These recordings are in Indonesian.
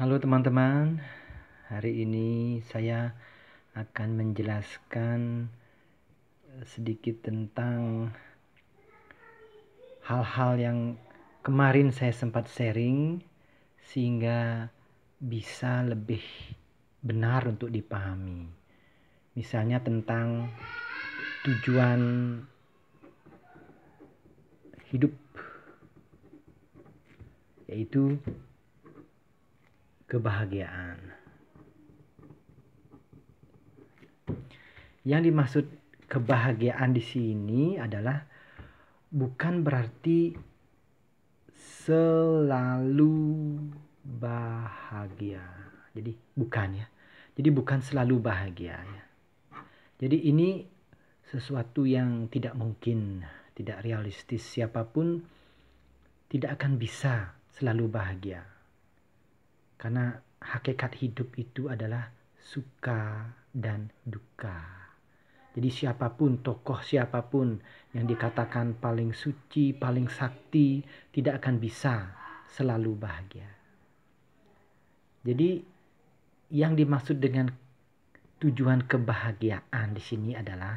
Halo teman-teman, hari ini saya akan menjelaskan sedikit tentang hal-hal yang kemarin saya sempat sharing sehingga bisa lebih benar untuk dipahami. Misalnya tentang tujuan hidup, yaitu kebahagiaan. Yang dimaksud kebahagiaan di sini adalah bukan berarti selalu bahagia. Jadi bukan ya. Jadi bukan selalu bahagia ya. Jadi ini sesuatu yang tidak mungkin, tidak realistis. Siapapun tidak akan bisa selalu bahagia. Karena hakikat hidup itu adalah suka dan duka. Jadi siapapun, tokoh siapapun yang dikatakan paling suci, paling sakti, tidak akan bisa selalu bahagia. Jadi yang dimaksud dengan tujuan kebahagiaan di sini adalah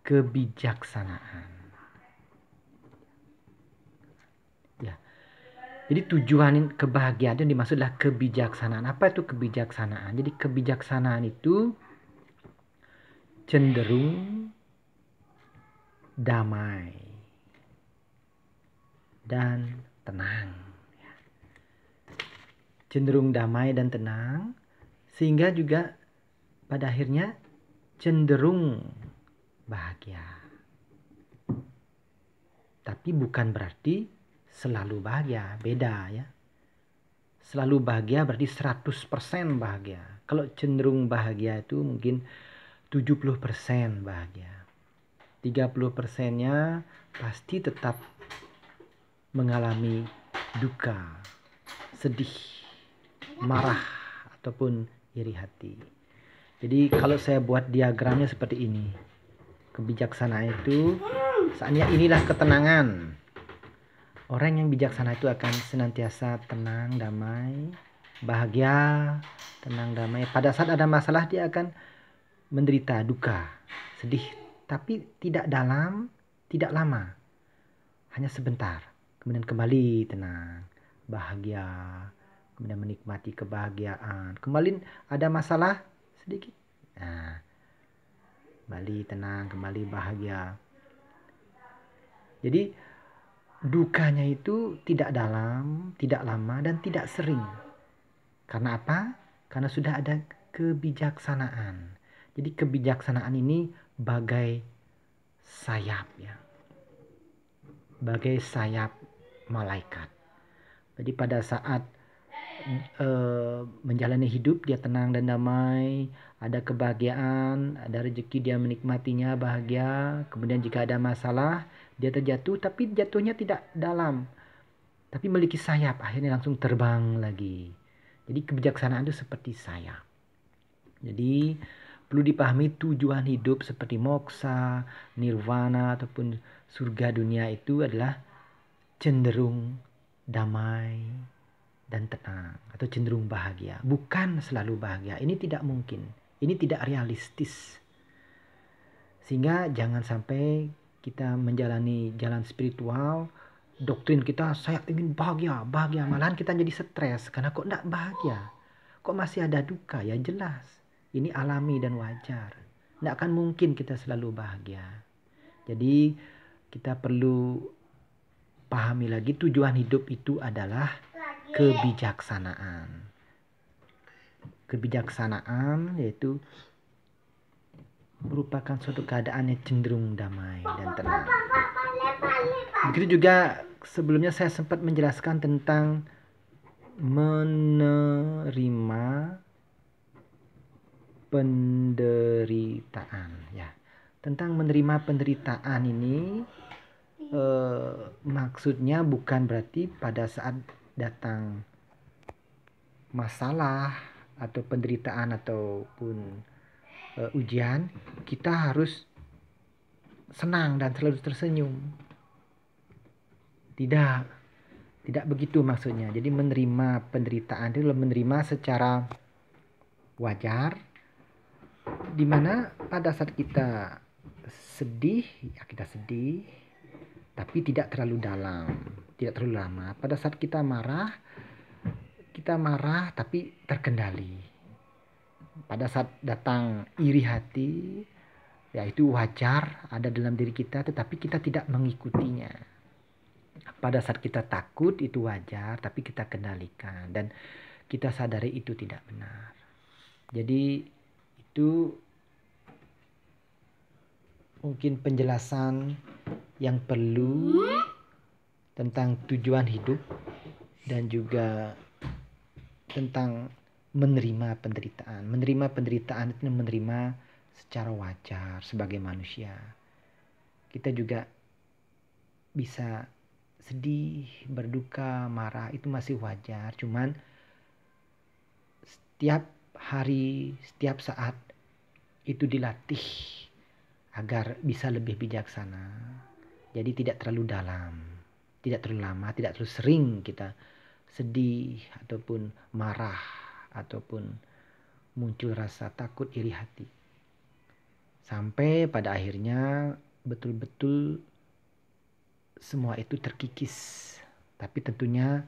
kebijaksanaan. Ya. Jadi tujuan kebahagiaan yang dimaksud adalah kebijaksanaan. Apa itu kebijaksanaan? Jadi kebijaksanaan itu cenderung damai dan tenang. Cenderung damai dan tenang, sehingga juga pada akhirnya cenderung bahagia. Tapi bukan berarti selalu bahagia, beda ya. Selalu bahagia berarti 100% bahagia. Kalau cenderung bahagia itu mungkin 70% bahagia. 30%-nya pasti tetap mengalami duka, sedih, marah, ataupun iri hati. Jadi kalau saya buat diagramnya seperti ini. Kebijaksanaan itu, saatnya inilah ketenangan. Orang yang bijaksana itu akan senantiasa tenang, damai, bahagia, tenang, damai. Pada saat ada masalah dia akan menderita duka, sedih, tapi tidak dalam, tidak lama, hanya sebentar. Kemudian kembali tenang, bahagia, kemudian menikmati kebahagiaan. Kembali ada masalah sedikit, nah, kembali tenang, kembali bahagia. Jadi dukanya itu tidak dalam, tidak lama, dan tidak sering. Karena apa? Karena sudah ada kebijaksanaan. Jadi kebijaksanaan ini bagai sayap ya. Bagai sayap malaikat. Jadi pada saat menjalani hidup dia tenang dan damai, ada kebahagiaan, ada rezeki dia menikmatinya, bahagia. Kemudian jika ada masalah dia terjatuh, tapi jatuhnya tidak dalam, tapi memiliki sayap, akhirnya langsung terbang lagi. Jadi kebijaksanaan itu seperti sayap. Jadi perlu dipahami tujuan hidup seperti moksa, nirwana, ataupun surga dunia itu adalah cenderung damai dan tenang, atau cenderung bahagia. Bukan selalu bahagia. Ini tidak mungkin. Ini tidak realistis. Sehingga jangan sampai kita menjalani jalan spiritual, doktrin kita saya ingin bahagia, bahagia. Malahan kita jadi stres karena kok tidak bahagia. Kok masih ada duka? Ya jelas. Ini alami dan wajar. Tidak akan mungkin kita selalu bahagia. Jadi kita perlu pahami lagi tujuan hidup itu adalah kebijaksanaan. Kebijaksanaan yaitu merupakan suatu keadaan yang cenderung damai dan tenang. Begitu juga sebelumnya saya sempat menjelaskan tentang menerima penderitaan ya. Tentang menerima penderitaan ini maksudnya bukan berarti pada saat datang masalah atau penderitaan ataupun ujian kita harus senang dan selalu tersenyum. Tidak. Tidak begitu maksudnya. Jadi menerima penderitaan itu menerima secara wajar, di mana pada saat kita sedih, ya kita sedih, tapi tidak terlalu dalam, tidak terlalu lama. Pada saat kita marah tapi terkendali. Pada saat datang iri hati, ya itu wajar ada dalam diri kita, tetapi kita tidak mengikutinya. Pada saat kita takut itu wajar, tapi kita kendalikan dan kita sadari itu tidak benar. Jadi itu mungkin penjelasan yang perlu tentang tujuan hidup dan juga tentang menerima penderitaan. Menerima penderitaan itu menerima secara wajar sebagai manusia. Kita juga bisa sedih, berduka, marah, itu masih wajar. Cuman setiap hari, setiap saat itu dilatih agar bisa lebih bijaksana. Jadi tidak terlalu dalam, tidak terlalu lama, tidak terlalu sering kita sedih ataupun marah ataupun muncul rasa takut, iri hati. Sampai pada akhirnya betul-betul semua itu terkikis. Tapi tentunya